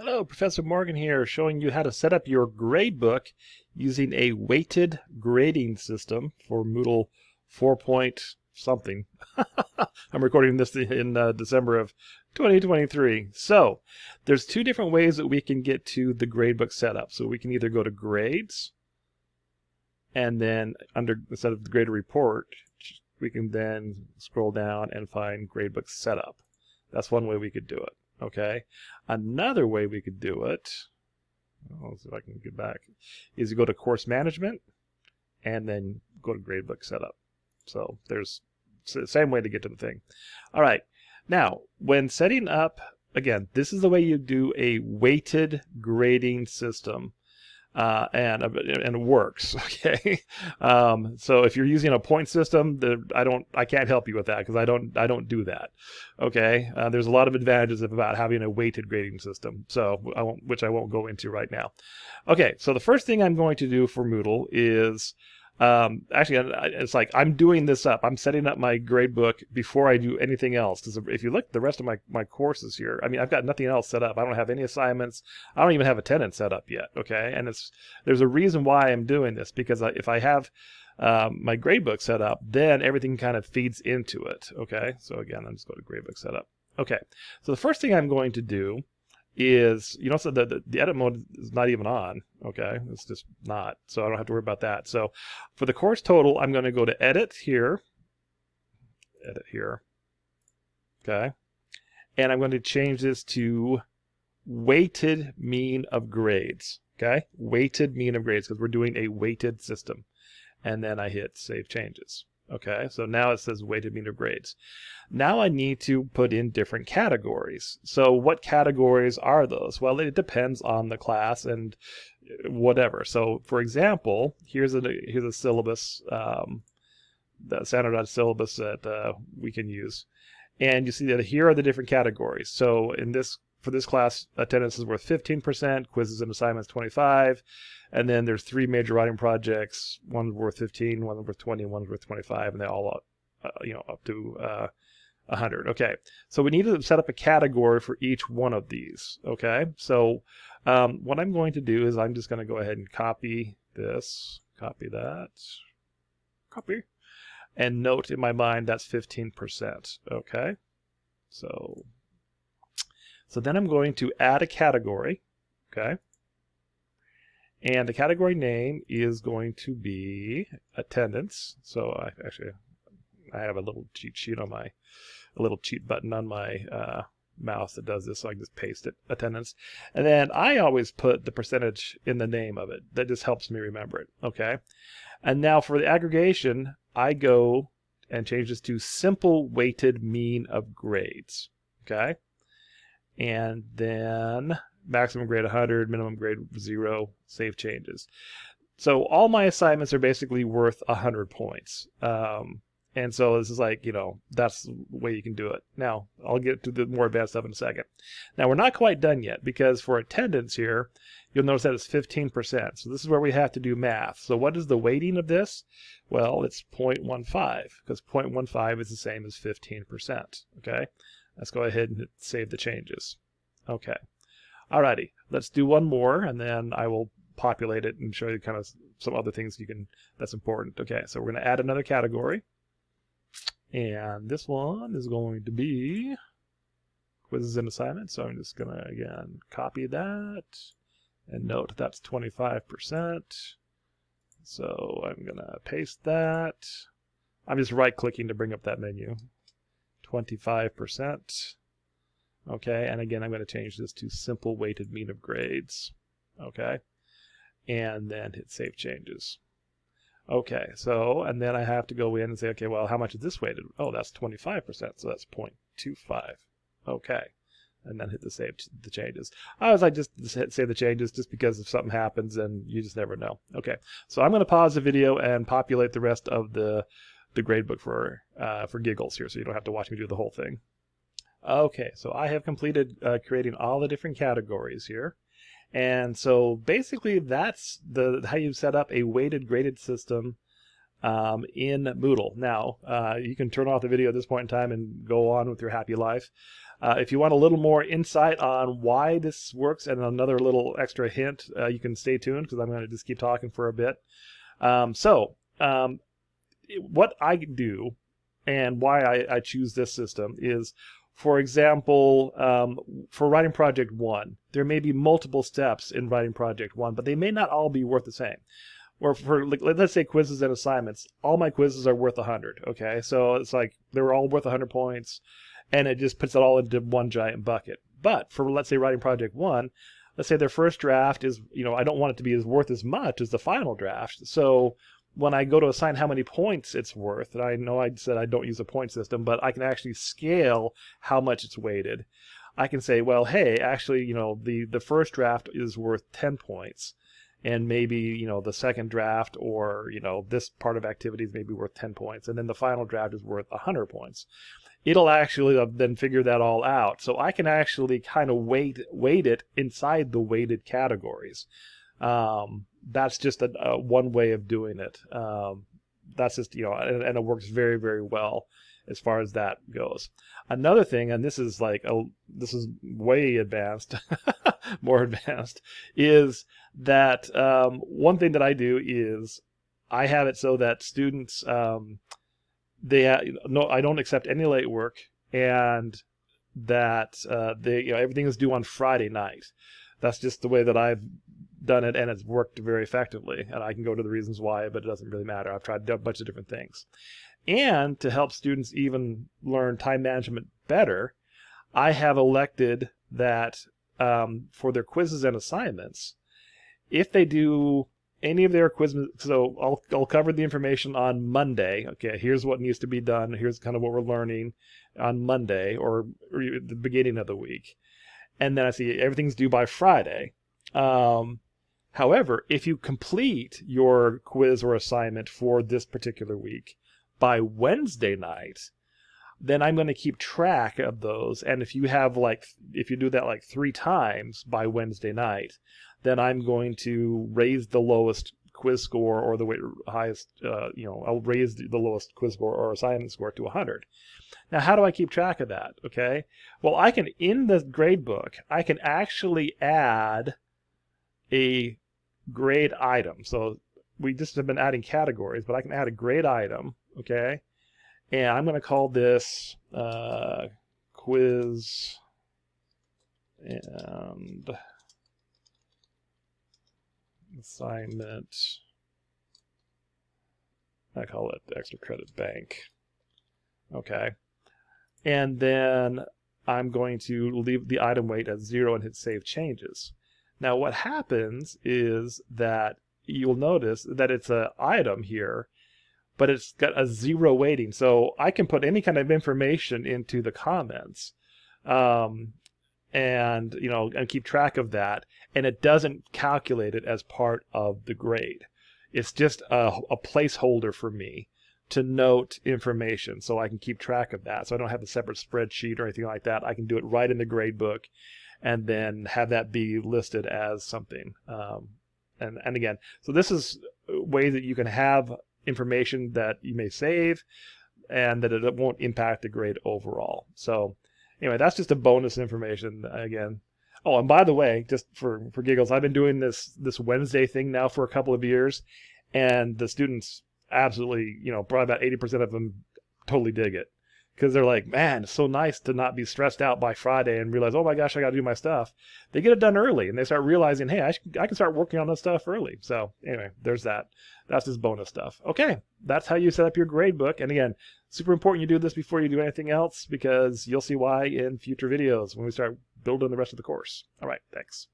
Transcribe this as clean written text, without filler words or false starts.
Hello, Professor Morgan here, showing you how to set up your gradebook using a weighted grading system for Moodle 4 point something. I'm recording this in December of 2023. So there's two different ways that we can get to the gradebook setup. So we can either go to Grades, and then instead of the graded report, we can then scroll down and find gradebook setup. That's one way we could do it. Okay. Another way we could do it, let's see if I can get back, is you go to course management and then go to gradebook setup. So there's the same way to get to the thing. All right. Now, when setting up, again, this is the way you do a weighted grading system. And it works. Okay, so if you're using a point system, I can't help you with that because I don't do that. Okay, there's a lot of advantages about having a weighted grading system, so which I won't go into right now. Okay, so the first thing I'm going to do for Moodle is actually, it's like I'm doing this up. I'm setting up my gradebook before I do anything else. Because if you look at the rest of my courses here, I mean, I've got nothing else set up. I don't have any assignments. I don't even have attendance set up yet. Okay, and there's a reason why I'm doing this, because if I have my gradebook set up, then everything kind of feeds into it. Okay, so again, I'm just going to gradebook setup. Okay, so the first thing I'm going to do is, so the edit mode is not even on. Okay, it's just not, so I don't have to worry about that. So for the course total, I'm going to go to edit here, okay, and I'm going to change this to weighted mean of grades. Okay, weighted mean of grades, because we're doing a weighted system. And then I hit save changes. Okay, so now it says weighted mean of grades. Now I need to put in different categories. So what categories are those? Well, it depends on the class and whatever. So for example, here's a syllabus, the standardized syllabus that we can use. And you see that here are the different categories. So for this class, attendance is worth 15%, quizzes and assignments 25, and then there's 3 major writing projects. One's worth 15, one's worth 20, one's worth 25, and they all up to 100. Okay, so we need to set up a category for each one of these. Okay, so what I'm going to do is I'm just going to go ahead and copy this, copy that, copy, and note in my mind that's 15%. Okay, so then I'm going to add a category. Okay, and the category name is going to be attendance. So I have a little cheat sheet on a little cheat button on my mouse that does this, so I can just paste it, attendance. And then I always put the percentage in the name of it. That just helps me remember it. Okay. And now for the aggregation, I go and change this to simple weighted mean of grades. Okay. And then maximum grade 100, minimum grade 0, save changes. So all my assignments are basically worth 100 points. And so this is like, that's the way you can do it. Now, I'll get to the more advanced stuff in a second. Now, we're not quite done yet, because for attendance here, you'll notice that it's 15%. So this is where we have to do math. So what is the weighting of this? Well, it's 0.15, because 0.15 is the same as 15%. Okay, let's go ahead and save the changes. Okay, alrighty, let's do one more, and then I will populate it and show you kind of some other things that's important. Okay, so we're going to add another category. And this one is going to be quizzes and assignments. So I'm just going to, again, copy that and note that's 25%. So I'm going to paste that. I'm just right-clicking to bring up that menu. 25%. Okay, and again, I'm going to change this to simple weighted mean of grades. Okay, and then hit save changes. Okay, so, and then I have to go in and say, okay, well, how much is this weighted? Oh, that's 25%, so that's 0.25. Okay, and then hit the save the changes. I always like just to save the changes, just because if something happens, then you just never know. Okay, so I'm going to pause the video and populate the rest of the gradebook for giggles here, so you don't have to watch me do the whole thing. Okay, so I have completed creating all the different categories here. And so basically that's how you set up a weighted graded system in Moodle. Now, you can turn off the video at this point in time and go on with your happy life. If you want a little more insight on why this works and another little extra hint, you can stay tuned because I'm going to just keep talking for a bit. What I do and why I choose this system is, for example, for writing project 1, there may be multiple steps in writing project 1, but they may not all be worth the same. Or for, like, let's say quizzes and assignments, all my quizzes are worth 100. Okay, so it's like they're all worth 100 points, and it just puts it all into one giant bucket. But for, let's say, writing project 1, let's say their first draft is, I don't want it to be as worth as much as the final draft. So when I go to assign how many points it's worth, and I know I said I don't use a point system, but I can actually scale how much it's weighted. I can say, well, hey, actually, the first draft is worth 10 points. And maybe, the second draft or, this part of activities may be worth 10 points. And then the final draft is worth 100 points. It'll actually then figure that all out. So I can actually kind of weight it inside the weighted categories. That's just one way of doing it. That's just, and it works very, very well as far as that goes. Another thing, and this is way advanced, more advanced, is that one thing that I do is I have it so that students, I don't accept any late work, and that everything is due on Friday night. That's just the way that I've done it, and it's worked very effectively. And I can go to the reasons why, but it doesn't really matter. I've tried a bunch of different things. And to help students even learn time management better, I have elected that for their quizzes and assignments, if they do any of their quizzes, so I'll cover the information on Monday. Okay, here's what needs to be done. Here's kind of what we're learning on Monday or the beginning of the week. And then I see everything's due by Friday. However, if you complete your quiz or assignment for this particular week by Wednesday night, then I'm going to keep track of those. And if you do that like 3 times by Wednesday night, then I'm going to raise the lowest quiz score or the highest, I'll raise the lowest quiz score or assignment score to 100. Now, how do I keep track of that? Okay. Well, in the gradebook, I can actually add a grade item. So we just have been adding categories, but I can add a grade item. Okay. And I'm going to call this quiz and assignment. I call it extra credit bank. Okay. And then I'm going to leave the item weight at 0 and hit save changes. Now what happens is that you'll notice that it's an item here, but it's got a 0 weighting. So I can put any kind of information into the comments and keep track of that, and it doesn't calculate it as part of the grade. It's just a placeholder for me to note information so I can keep track of that. So I don't have a separate spreadsheet or anything like that. I can do it right in the gradebook and then have that be listed as something. And again, so this is a way that you can have information that you may save and that it won't impact the grade overall. So anyway, that's just a bonus information again. Oh, and by the way, just for giggles, I've been doing this Wednesday thing now for a couple of years, and the students absolutely, probably about 80% of them totally dig it, because they're like, man, it's so nice to not be stressed out by Friday and realize, oh my gosh, I got to do my stuff. They get it done early, and they start realizing, hey, I can start working on this stuff early. So anyway, there's that. That's just bonus stuff. Okay, that's how you set up your gradebook. And again, super important you do this before you do anything else, because you'll see why in future videos when we start building the rest of the course. All right, thanks.